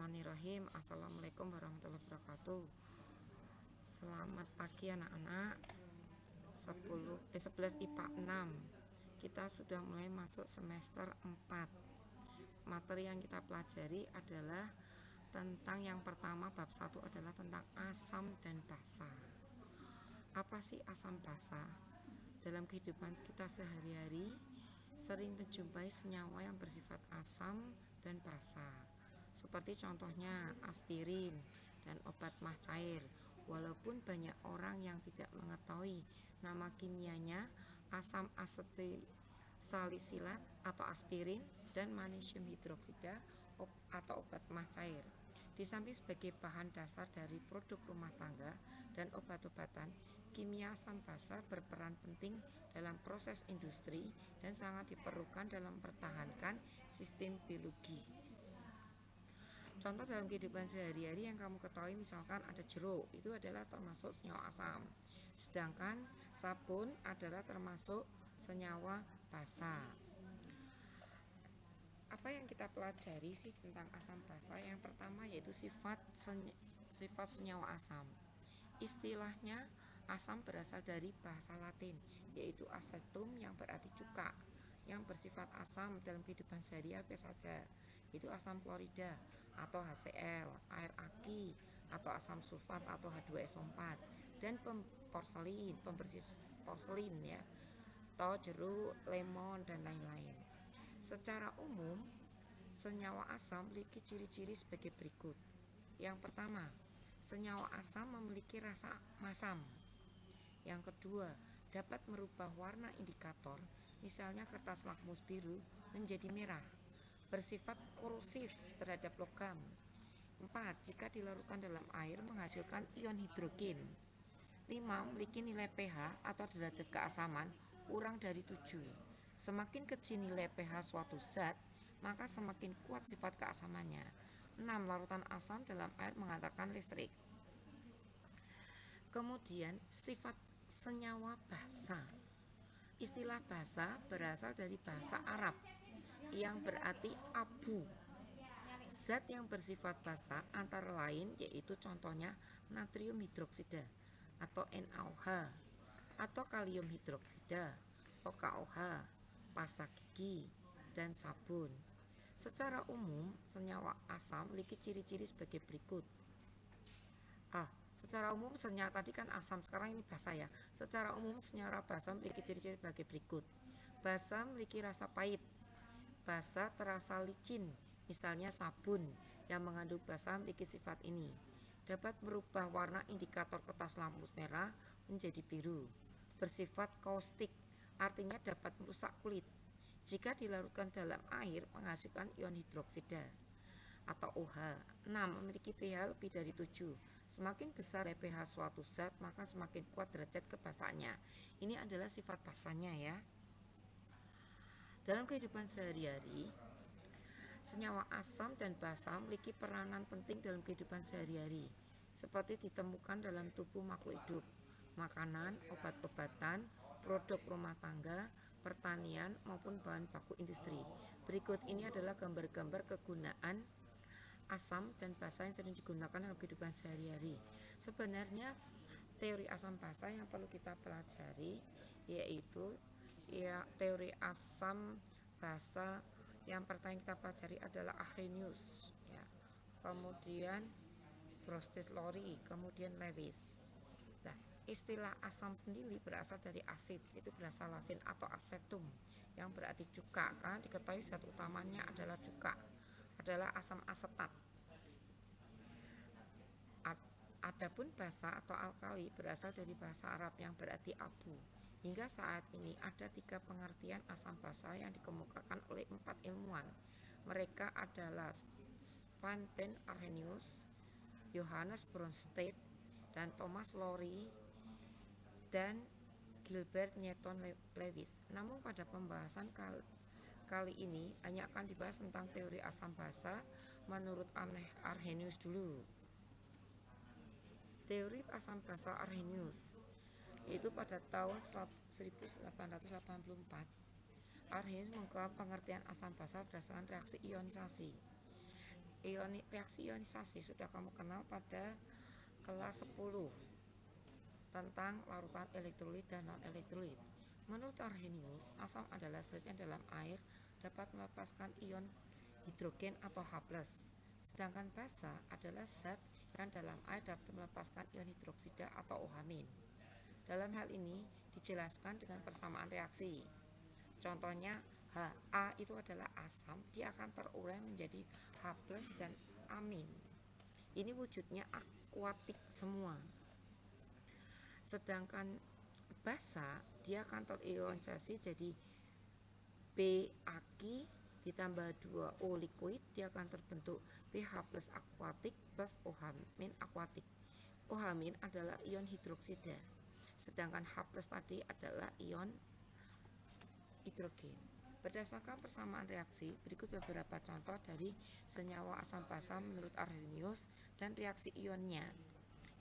Bismillahirrahmanirrahim. Assalamualaikum warahmatullahi wabarakatuh. Selamat pagi anak-anak. 11 IPA 6. Kita sudah mulai masuk semester 4. Materi yang kita pelajari adalah tentang yang pertama, bab 1 adalah tentang asam dan basa. Apa sih asam basa? Dalam kehidupan kita sehari-hari sering menjumpai senyawa yang bersifat asam dan basa, seperti contohnya aspirin dan obat mah cair. Walaupun banyak orang yang tidak mengetahui nama kimianya asam asetil salisilat atau aspirin dan magnesium hidroksida atau obat mah cair. Di samping sebagai bahan dasar dari produk rumah tangga dan obat-obatan, kimia asam basa berperan penting dalam proses industri dan sangat diperlukan dalam mempertahankan sistem biologi. Contoh dalam kehidupan sehari-hari yang kamu ketahui, misalkan ada jeruk, itu adalah termasuk senyawa asam. Sedangkan sabun adalah termasuk senyawa basa. Apa yang kita pelajari sih tentang asam basa? Yang pertama yaitu sifat senyawa asam. Istilahnya asam berasal dari bahasa Latin, yaitu acetum yang berarti cuka, yang bersifat asam dalam kehidupan sehari-hari apa saja, itu asam klorida atau HCl, air aki atau asam sulfat atau H2SO4, dan pembersih porselin ya, atau jeruk, lemon dan lain-lain. Secara umum, senyawa asam memiliki ciri-ciri sebagai berikut. Yang pertama, senyawa asam memiliki rasa masam. Yang kedua, dapat merubah warna indikator, misalnya kertas lakmus biru menjadi merah, bersifat korosif terhadap logam. 4. Jika dilarutkan dalam air menghasilkan ion hidrogen. 5. Memiliki nilai pH atau derajat keasaman kurang dari 7. Semakin kecil nilai pH suatu zat, maka semakin kuat sifat keasamannya. 6. Larutan asam dalam air menghantarkan listrik. Kemudian sifat senyawa basa. Istilah basa berasal dari bahasa Arab yang berarti abu. Zat yang bersifat basa antara lain yaitu contohnya natrium hidroksida atau NaOH, atau kalium hidroksida OKOH, pasta gigi, dan sabun. Secara umum, senyawa asam memiliki ciri-ciri sebagai berikut. Secara umum senyawa tadi kan asam, sekarang ini basa ya. Secara umum senyawa basa memiliki ciri-ciri sebagai berikut. Basa memiliki rasa pahit. Basa terasa licin, misalnya sabun yang mengandung basa memiliki sifat ini. Dapat merubah warna indikator kertas lampu merah menjadi biru. Bersifat kaustik, artinya dapat merusak kulit. Jika dilarutkan dalam air menghasilkan ion hidroksida atau OH. 6. Memiliki pH lebih dari 7. Semakin besar pH suatu zat, maka semakin kuat derajat kebasaannya. Ini adalah sifat basanya ya. Dalam kehidupan sehari-hari, senyawa asam dan basa memiliki peranan penting dalam kehidupan sehari-hari, seperti ditemukan dalam tubuh makhluk hidup, makanan, obat-obatan, produk rumah tangga, pertanian, maupun bahan baku industri. Berikut ini adalah gambar-gambar kegunaan asam dan basa yang sering digunakan dalam kehidupan sehari-hari. Sebenarnya teori asam basa yang perlu kita pelajari yaitu teori asam basa yang pertama yang kita pelajari adalah Arrhenius ya. Kemudian Bronsted-Lowry, kemudian Lewis. Nah, istilah asam sendiri berasal dari asid, itu berasal Latin atau acetum yang berarti cuka, karena diketahui zat utamanya adalah cuka, adalah asam asetat. Adapun basa atau alkali berasal dari bahasa Arab yang berarti abu. Hingga saat ini ada 3 pengertian asam basa yang dikemukakan oleh 4 ilmuwan. Mereka adalah Van den Arrhenius, Johannes Bronsted, dan Thomas Lowry, dan Gilbert Newton Lewis. Namun pada pembahasan kali ini hanya akan dibahas tentang teori asam basa menurut Arrhenius dulu. Teori asam basa Arrhenius yaitu pada tahun 1884. Arrhenius mengungkapkan pengertian asam basa berdasarkan reaksi ionisasi. Reaksi ionisasi sudah kamu kenal pada kelas 10 tentang larutan elektrolit dan non-elektrolit. Menurut Arrhenius, asam adalah zat yang dalam air dapat melepaskan ion hidrogen atau H+. Sedangkan basa adalah zat yang dalam air dapat melepaskan ion hidroksida atau OH-. Dalam hal ini dijelaskan dengan persamaan reaksi. Contohnya Ha itu adalah asam, dia akan terurai menjadi H+ dan amin. Ini wujudnya akuatik semua. Sedangkan basa dia akan terionisasi jadi BAQ ditambah 2O liquid, dia akan terbentuk pH+ akuatik plus OH- akuatik. OH- adalah ion hidroksida, sedangkan H+ tadi adalah ion hidrogen. Berdasarkan persamaan reaksi, berikut beberapa contoh dari senyawa asam basa menurut Arrhenius dan reaksi ionnya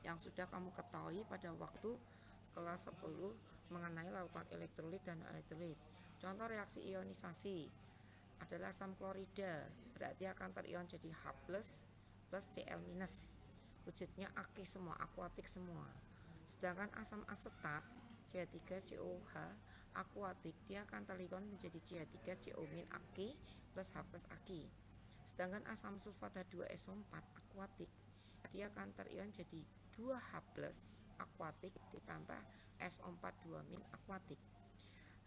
yang sudah kamu ketahui pada waktu kelas 10 mengenai larutan elektrolit dan non-elektrolit. Contoh reaksi ionisasi adalah asam klorida, berarti akan terion jadi H+ plus Cl-. Wujudnya aki semua, akuatik semua. Sedangkan asam asetat CH3COH akuatik, dia akan terion menjadi CH3CO- aki plus H+ aki. Sedangkan asam sulfat H2SO4 akuatik, dia akan terion jadi 2H+ akuatik ditambah SO4 2- akuatik.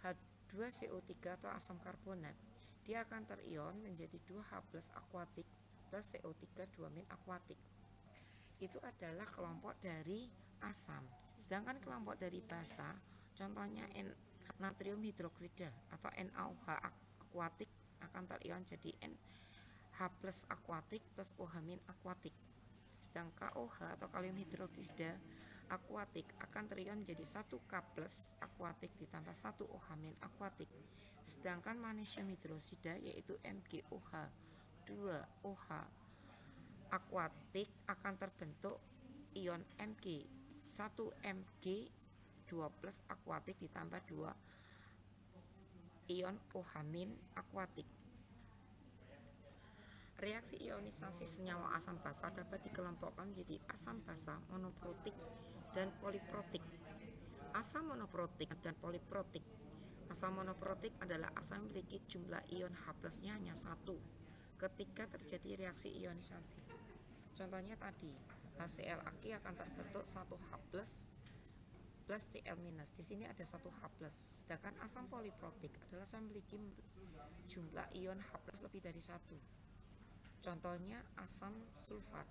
H2CO3 atau asam karbonat, dia akan terion menjadi 2H+ akuatik plus CO3 2- akuatik. Itu adalah kelompok dari asam. Sedangkan kelompok dari basa, contohnya natrium hidroksida atau NaOH akuatik akan terion jadi NH+ akuatik plus OH- akuatik. Sedangkan KOH atau kalium hidroksida akuatik akan terion menjadi 1K+ akuatik ditambah 1 OH- akuatik. Sedangkan magnesium hidroksida yaitu MgOH 2OH akuatik akan terbentuk ion Mg 1 Mg 2+ akuatik ditambah 2 ion OH- akuatik. Reaksi ionisasi senyawa asam basa dapat dikelompokkan menjadi asam basa monoprotik dan poliprotik. Asam monoprotik dan poliprotik. Asam monoprotik adalah asam yang memiliki jumlah ion H+-nya hanya 1 ketika terjadi reaksi ionisasi. Contohnya tadi, HCl aki akan terbentuk 1H+ plus Cl-. Di sini ada 1H+. Sedangkan asam poliprotik adalah asam yang memiliki jumlah ion H+ lebih dari 1. Contohnya asam sulfat,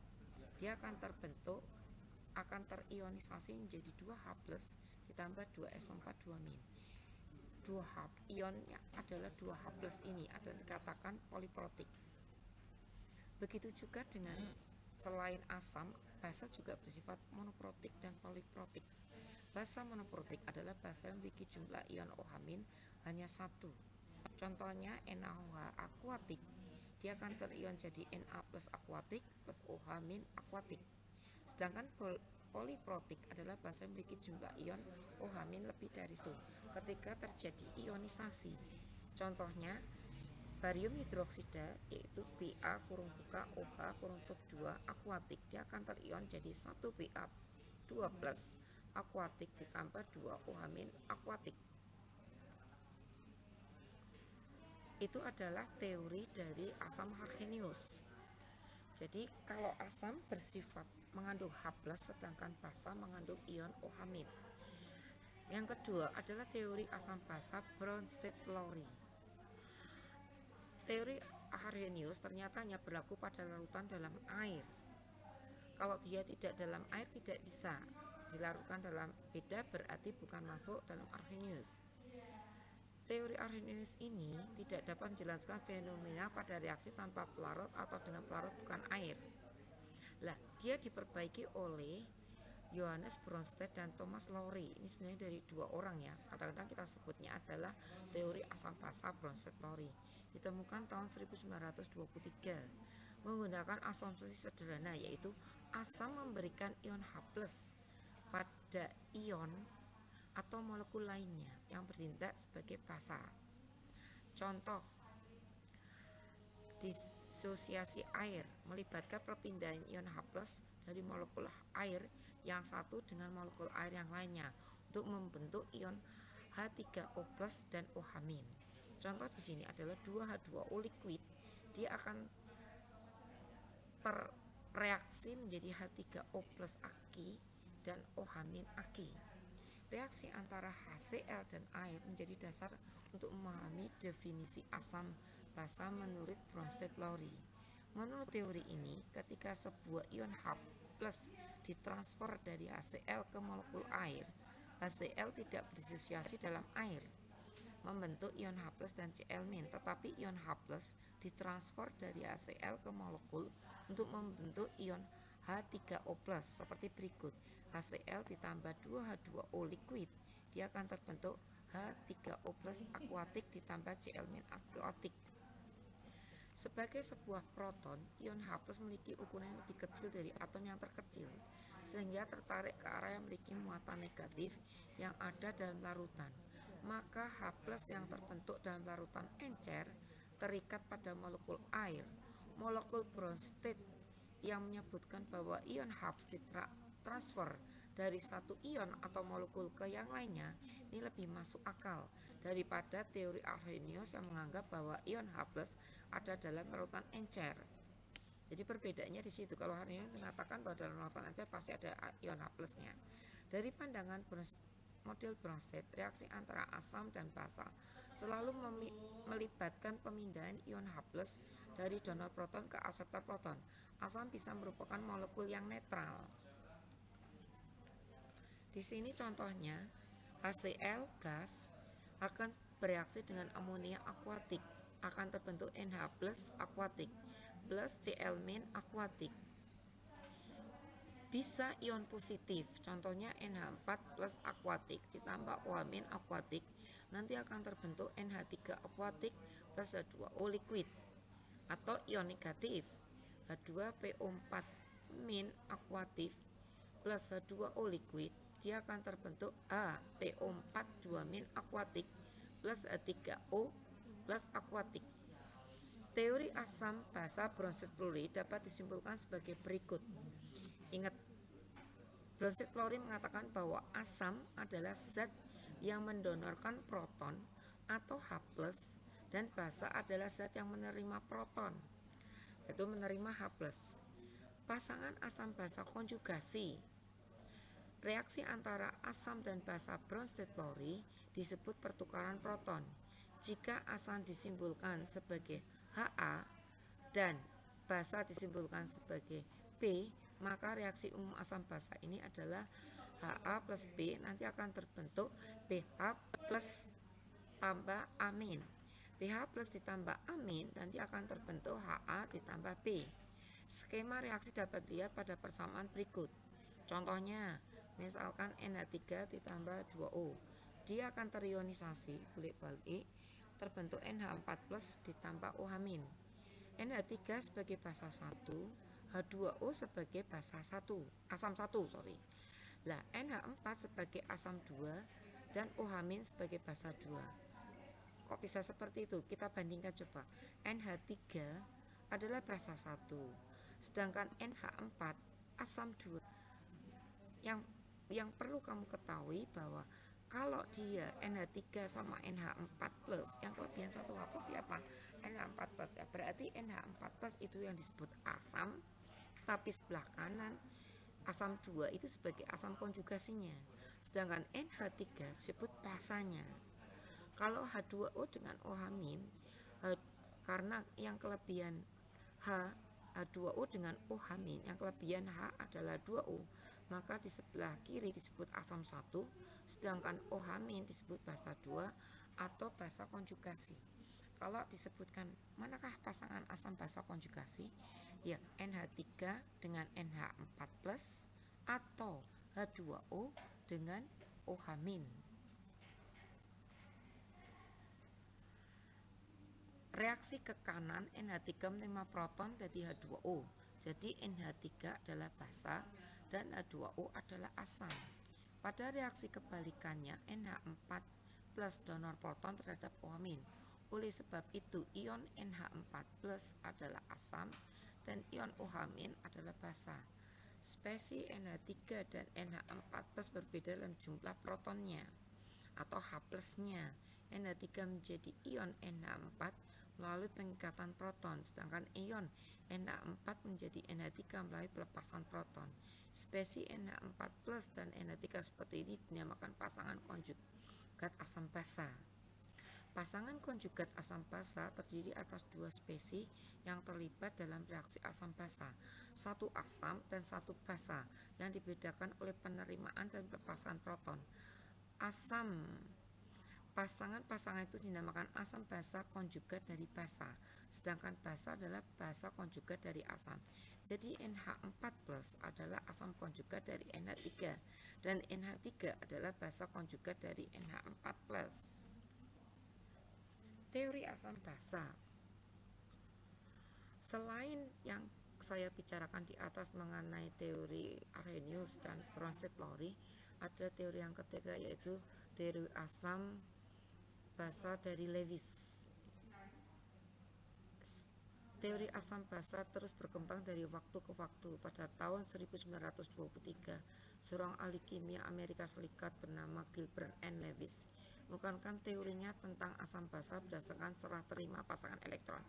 dia akan terionisasi menjadi 2H+ ditambah 2SO4 2-. 2H ionnya adalah 2H+ ini adalah dikatakan poliprotik. Begitu juga dengan selain asam, basa juga bersifat monoprotik dan poliprotik. Basa monoprotik adalah basa yang memiliki jumlah ion OH- hanya 1. Contohnya NaOH akuatik, dia akan terion jadi Na+ akuatik plus OH- akuatik. Sedangkan poliprotik adalah basa yang memiliki jumlah ion OH- lebih dari 1 ketika terjadi ionisasi. Contohnya barium hidroksida yaitu Ba(OH)(2) akuatik, dia akan terion jadi 1 Ba2+ akuatik ditambah 2 OH- akuatik. Itu adalah teori dari asam Arrhenius. Jadi kalau asam bersifat mengandung H+, sedangkan basa mengandung ion OH-. Yang kedua adalah teori asam basa Bronsted-Lowry. Teori Arrhenius ternyata hanya berlaku pada larutan dalam air. Kalau dia tidak dalam air tidak bisa dilarutkan dalam beda, berarti bukan masuk dalam Arrhenius. Teori Arrhenius ini tidak dapat menjelaskan fenomena pada reaksi tanpa pelarut atau dengan pelarut bukan air. Lah, dia diperbaiki oleh Johannes Bronsted dan Thomas Lowry. Ini sebenarnya dari 2 orang ya. Kadang-kadang kita sebutnya adalah teori asam basa Bronsted-Lowry. Ditemukan tahun 1923 menggunakan asumsi sederhana, yaitu asam memberikan ion H+ pada ion atau molekul lainnya yang bertindak sebagai basa. Contoh, di disosiasi air melibatkan perpindahan ion H+ dari molekul air yang satu dengan molekul air yang lainnya untuk membentuk ion H3O+ dan OH-. Contoh di sini adalah 2H2O liquid, dia akan terreaksi menjadi H3O+ aki dan OH- aki. Reaksi antara HCl dan air menjadi dasar untuk memahami definisi asam basa menurut Bronsted-Lowry. Menurut teori ini, ketika sebuah ion H+ ditransfer dari HCl ke molekul air, HCl tidak berdisosiasi dalam air, membentuk ion H+ dan Cl-, tetapi ion H+ ditransfer dari HCl ke molekul untuk membentuk ion H3O+ seperti berikut. HCl ditambah 2H2O liquid, dia akan terbentuk H3O+ akuatik ditambah Cl- akuatik. Sebagai sebuah proton, ion H+ memiliki ukuran yang lebih kecil dari atom yang terkecil, sehingga tertarik ke arah yang memiliki muatan negatif yang ada dalam larutan. Maka H+ yang terbentuk dalam larutan encer terikat pada molekul air. Molekul Bronsted yang menyebutkan bahwa ion H ditransfer dari satu ion atau molekul ke yang lainnya ini lebih masuk akal daripada teori Arrhenius yang menganggap bahwa ion H+ ada dalam larutan encer. Jadi perbedaannya di situ. Kalau Arrhenius mengatakan bahwa dalam larutan encer pasti ada ion H+-nya. Dari pandangan model Bronsted, reaksi antara asam dan basa selalu melibatkan pemindahan ion H+ dari donor proton ke akseptor proton. Asam bisa merupakan molekul yang netral. Di sini contohnya, HCl gas akan bereaksi dengan amonia akuatik, akan terbentuk NH+ akuatik plus Cl- akuatik. Bisa ion positif, contohnya NH4+ akuatik ditambah OH- akuatik, nanti akan terbentuk NH3 akuatik plus H2O liquid. Atau ion negatif, H2PO4- akuatif plus H2O liquid, dia akan terbentuk HPO4 2- akuatik plus H3O plus akuatik. Teori asam basa Bronsted-Lowry dapat disimpulkan sebagai berikut. Ingat, Bronsted-Lowry mengatakan bahwa asam adalah zat yang mendonorkan proton atau H+, dan basa adalah zat yang menerima proton, yaitu menerima H+. Pasangan asam basa konjugasi. Reaksi antara asam dan basa Bronsted-Lowry disebut pertukaran proton. Jika asam disimbolkan sebagai Ha dan basa disimbolkan sebagai B, maka reaksi umum asam basa ini adalah Ha plus B, nanti akan terbentuk BH plus tambah amin. BH plus ditambah amin nanti akan terbentuk Ha ditambah B. Skema reaksi dapat dilihat pada persamaan berikut. Contohnya, misalkan NH3 ditambah 2O, dia akan terionisasi, balik terbentuk NH4+ ditambah OH-. NH3 sebagai basa 1, H2O sebagai basa 1, asam 1, Lah, NH4 sebagai asam 2 dan OH- sebagai basa 2. Kok bisa seperti itu? Kita bandingkan coba. NH3 adalah basa 1, sedangkan NH4 asam 2. Yang perlu kamu ketahui bahwa kalau dia NH3 sama NH4+, yang kelebihan satu H+ siapa? NH4+, ya. Berarti NH4+ itu yang disebut asam, tapi sebelah kanan asam 2 itu sebagai asam konjugasinya. Sedangkan NH3 disebut basanya. Kalau H2O dengan OH-, karena yang kelebihan H2O dengan OH-, yang kelebihan H adalah 2O, maka di sebelah kiri disebut asam 1, sedangkan OH- disebut basa 2 atau basa konjugasi. Kalau disebutkan manakah pasangan asam basa konjugasi? Ya, NH3 dengan NH4+ atau H2O dengan OH-. Reaksi ke kanan, NH3 menerima proton dari H2O. Jadi NH3 adalah basa dan H2O adalah asam. Pada reaksi kebalikannya, NH4 plus donor proton terhadap OH-. Oleh sebab itu, ion NH4+ adalah asam dan ion OH- adalah basa. Spesies NH3 dan NH4+ berbeda dalam jumlah protonnya atau H+-nya. NH3 menjadi ion NH4 melalui pengikatan proton, sedangkan ion NH4 menjadi NH3 melalui pelepasan proton. Spesies NH4+ dan NH3 seperti ini dinamakan pasangan konjugat asam basa. Pasangan konjugat asam basa terdiri atas dua spesies yang terlibat dalam reaksi asam basa, satu asam dan satu basa, yang dibedakan oleh penerimaan dan pelepasan proton. Pasangan itu dinamakan asam basa konjugat dari basa, sedangkan basa adalah basa konjugat dari asam. Jadi NH4+ adalah asam konjugat dari NH3 dan NH3 adalah basa konjugat dari NH4+. Teori asam basa. Selain yang saya bicarakan di atas mengenai teori Arrhenius dan Bronsted-Lowry, ada teori yang ketiga yaitu teori asam basa dari Lewis. Teori asam basa terus berkembang dari waktu ke waktu. Pada tahun 1923, seorang ahli kimia Amerika Serikat bernama Gilbert N. Lewis menggunakan teorinya tentang asam basa berdasarkan serah terima pasangan elektron.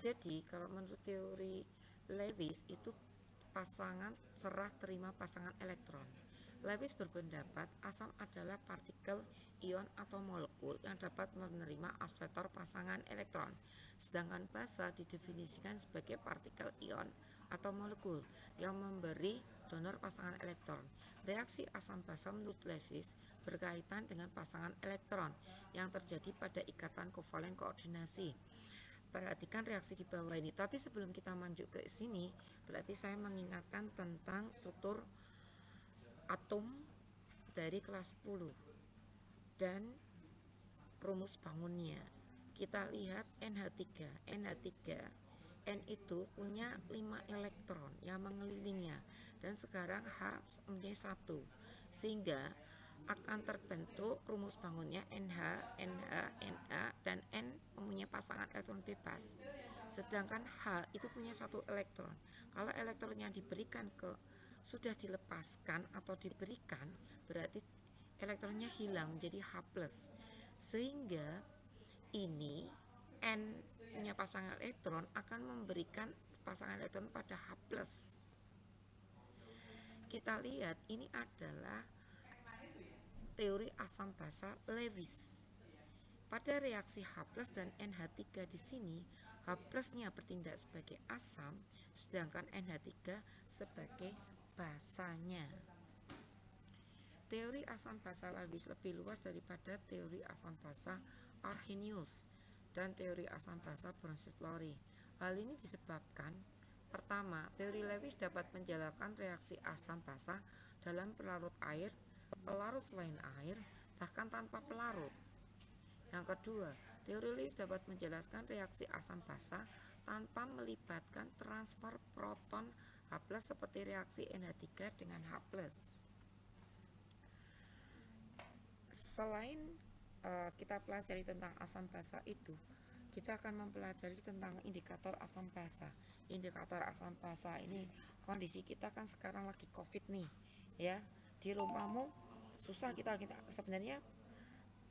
Jadi kalau menurut teori Lewis itu pasangan serah terima pasangan elektron. Lewis berpendapat asam adalah partikel ion atau molekul yang dapat menerima akselerator pasangan elektron, sedangkan basa didefinisikan sebagai partikel ion atau molekul yang memberi donor pasangan elektron. Reaksi asam basa menurut Lewis berkaitan dengan pasangan elektron yang terjadi pada ikatan kovalen koordinasi. Perhatikan reaksi di bawah ini. Tapi sebelum kita lanjut ke sini, berarti saya mengingatkan tentang struktur atom dari kelas 10 dan rumus bangunnya. Kita lihat NH3. N itu punya 5 elektron yang mengelilinginya, dan sekarang H menjadi 1, sehingga akan terbentuk rumus bangunnya NH, Na, dan N mempunyai pasangan elektron bebas. Sedangkan H itu punya 1 elektron. Kalau elektronnya sudah dilepaskan atau diberikan, berarti elektronnya hilang menjadi H+. Sehingga ini N punya pasangan elektron akan memberikan pasangan elektron pada H+. Kita lihat ini adalah teori asam basa Lewis. Pada reaksi H+ dan NH3 di sini, H+-nya bertindak sebagai asam, sedangkan NH3 sebagai basanya. Teori asam basa Lewis lebih luas daripada teori asam basa Arrhenius dan teori asam basa Bronsted-Lowry. Hal ini disebabkan, pertama, teori Lewis dapat menjalankan reaksi asam basa dalam pelarut air, pelarut selain air, bahkan tanpa pelarut. Yang kedua, teori Lewis dapat menjelaskan reaksi asam basa tanpa melibatkan transfer proton H+ seperti reaksi NH3 dengan H+. Selain kita pelajari tentang asam basa itu, kita akan mempelajari tentang indikator asam basa. Indikator asam basa ini, kondisi kita kan sekarang lagi COVID nih, ya. Di rumahmu susah kita sebenarnya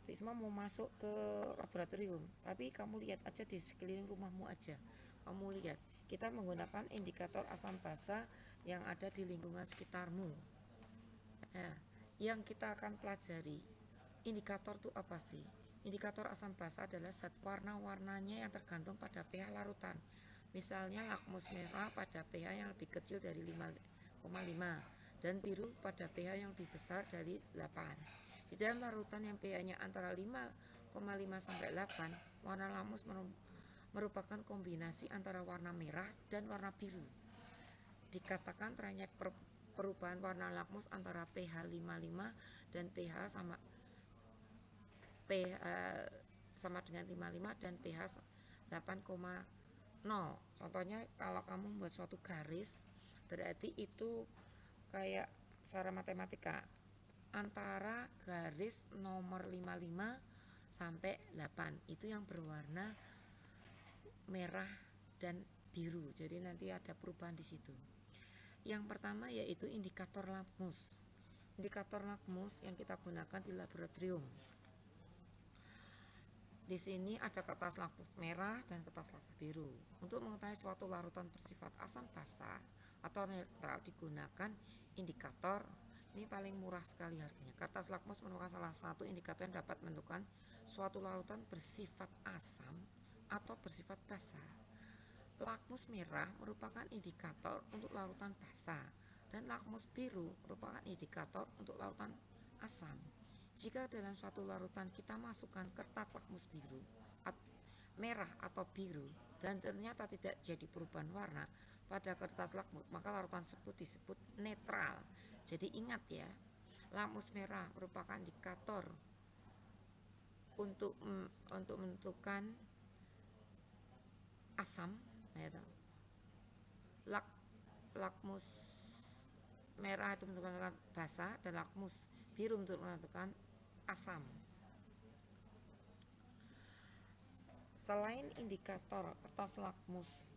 Risma mau masuk ke laboratorium, tapi kamu lihat aja di sekeliling rumahmu aja. Kamu lihat, kita menggunakan indikator asam basa yang ada di lingkungan sekitarmu. Nah, yang kita akan pelajari, indikator itu apa sih? Indikator asam basa adalah zat warna-warnanya yang tergantung pada pH larutan. Misalnya lakmus merah pada pH yang lebih kecil dari 5,5 dan biru pada pH yang lebih besar dari 8. Di dalam larutan yang pH-nya antara 5,5 sampai 8, warna lakmus merupakan kombinasi antara warna merah dan warna biru. Dikatakan trayek perubahan warna lakmus antara pH 5,5 dan pH sama dengan 5,5 dan pH 8,0. Contohnya kalau kamu membuat suatu garis, berarti itu kayak secara matematika antara garis nomor 55 sampai 8. Itu yang berwarna merah dan biru. Jadi nanti ada perubahan di situ. Yang pertama yaitu indikator lakmus. Indikator lakmus yang kita gunakan di laboratorium. Di sini ada kertas lakmus merah dan kertas lakmus biru. Untuk mengetahui suatu larutan bersifat asam basa atau netral digunakan indikator. Ini paling murah sekali harganya. Kertas lakmus merupakan salah satu indikator yang dapat menentukan suatu larutan bersifat asam atau bersifat basa. Lakmus merah merupakan indikator untuk larutan basa dan lakmus biru merupakan indikator untuk larutan asam. Jika dalam suatu larutan kita masukkan kertas lakmus biru, merah atau biru dan ternyata tidak jadi perubahan warna pada kertas lakmus, maka larutan tersebut disebut netral. Jadi ingat ya, lakmus merah merupakan indikator untuk menentukan asam, lakmus merah itu menentukan basa dan lakmus biru untuk menentukan asam. Selain indikator kertas lakmus,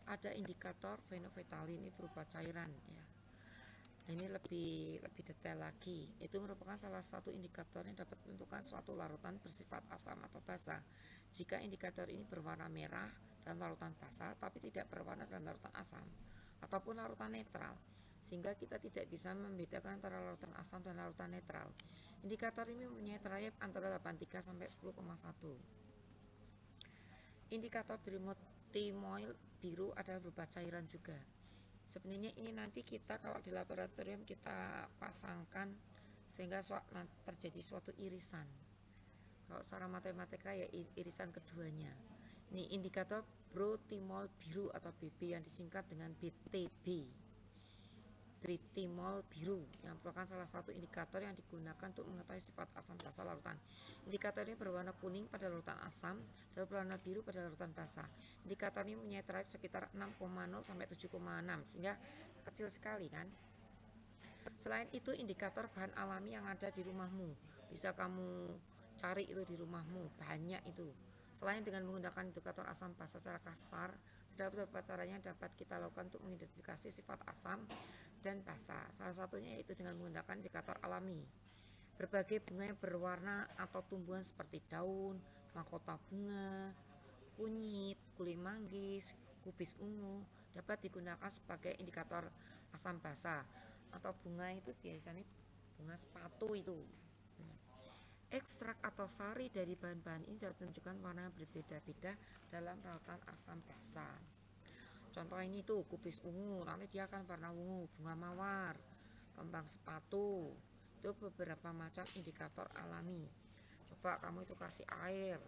ada indikator fenovetalin, ini berupa cairan ya. Ini lebih detail lagi. Itu merupakan salah satu indikator yang dapat menentukan suatu larutan bersifat asam atau basa. Jika indikator ini berwarna merah dalam larutan basa tapi tidak berwarna dalam larutan asam ataupun larutan netral, sehingga kita tidak bisa membedakan antara larutan asam dan larutan netral. Indikator ini mempunyai taraf antara 83 sampai 10,1. Indikator timoil biru adalah berupa cairan juga. Sebenarnya ini nanti kita kalau di laboratorium kita pasangkan sehingga terjadi suatu irisan. Kalau secara matematika ya irisan keduanya. Ini indikator brotimol biru atau BB yang disingkat dengan BTB. Britimol biru yang merupakan salah satu indikator yang digunakan untuk mengetahui sifat asam basa larutan. Indikator ini berwarna kuning pada larutan asam dan berwarna biru pada larutan basa. Indikator ini mempunyai taraf sekitar 6,0 sampai 7,6 sehingga kecil sekali kan. Selain itu indikator bahan alami yang ada di rumahmu bisa kamu cari itu di rumahmu, banyak itu. Selain dengan menggunakan indikator asam basa secara kasar, terdapat beberapa caranya dapat kita lakukan untuk mengidentifikasi sifat asam dan basa. Salah satunya yaitu dengan menggunakan indikator alami. Berbagai bunga yang berwarna atau tumbuhan seperti daun, mahkota bunga, kunyit, kulit manggis, kubis ungu dapat digunakan sebagai indikator asam basa. Atau bunga itu biasanya bunga sepatu itu. Ekstrak atau sari dari bahan-bahan ini dapat menunjukkan warna yang berbeda-beda dalam larutan asam basa. Contoh ini tuh kubis ungu, nanti dia akan warna ungu. Bunga mawar, kembang sepatu, itu beberapa macam indikator alami. Coba kamu itu kasih air,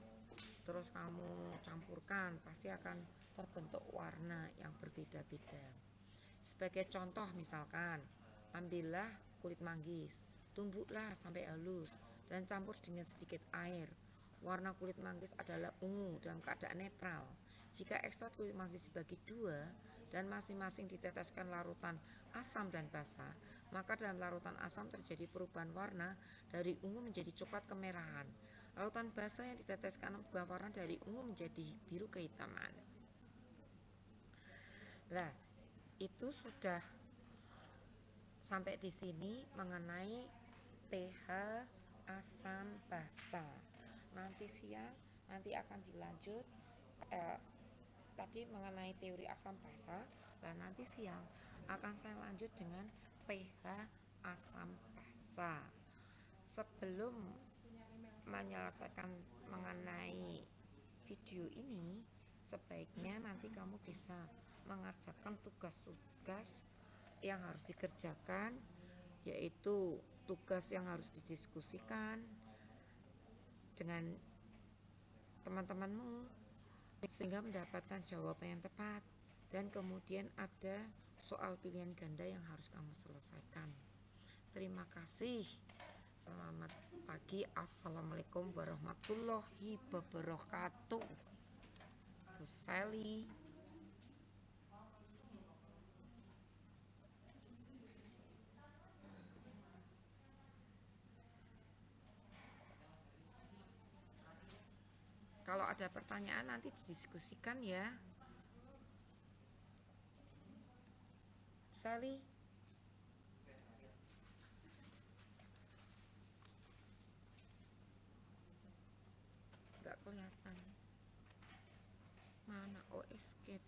terus kamu campurkan, pasti akan terbentuk warna yang berbeda-beda. Sebagai contoh misalkan, ambillah kulit manggis, tumbuklah sampai halus dan campur dengan sedikit air. Warna kulit manggis adalah ungu dalam keadaan netral. Jika ekstrak kulit manggis dibagi dua dan masing-masing diteteskan larutan asam dan basa, maka dalam larutan asam terjadi perubahan warna dari ungu menjadi coklat kemerahan. Larutan basa yang diteteskan berubah warna dari ungu menjadi biru kehitaman. Nah, itu sudah sampai di sini mengenai pH asam basa. Nanti siang akan dilanjut tadi mengenai teori asam basa. Dan nanti siang akan saya lanjut dengan pH asam basa. Sebelum menyelesaikan mengenai video ini, sebaiknya nanti kamu bisa mengerjakan tugas-tugas yang harus dikerjakan, yaitu tugas yang harus didiskusikan dengan teman-temanmu sehingga mendapatkan jawaban yang tepat, dan kemudian ada soal pilihan ganda yang harus kamu selesaikan. Terima kasih. Selamat pagi. Assalamualaikum warahmatullahi wabarakatuh. Bu Sally. ada pertanyaan nanti didiskusikan ya. Sally. Nggak kelihatan. Mana? Oh, escape.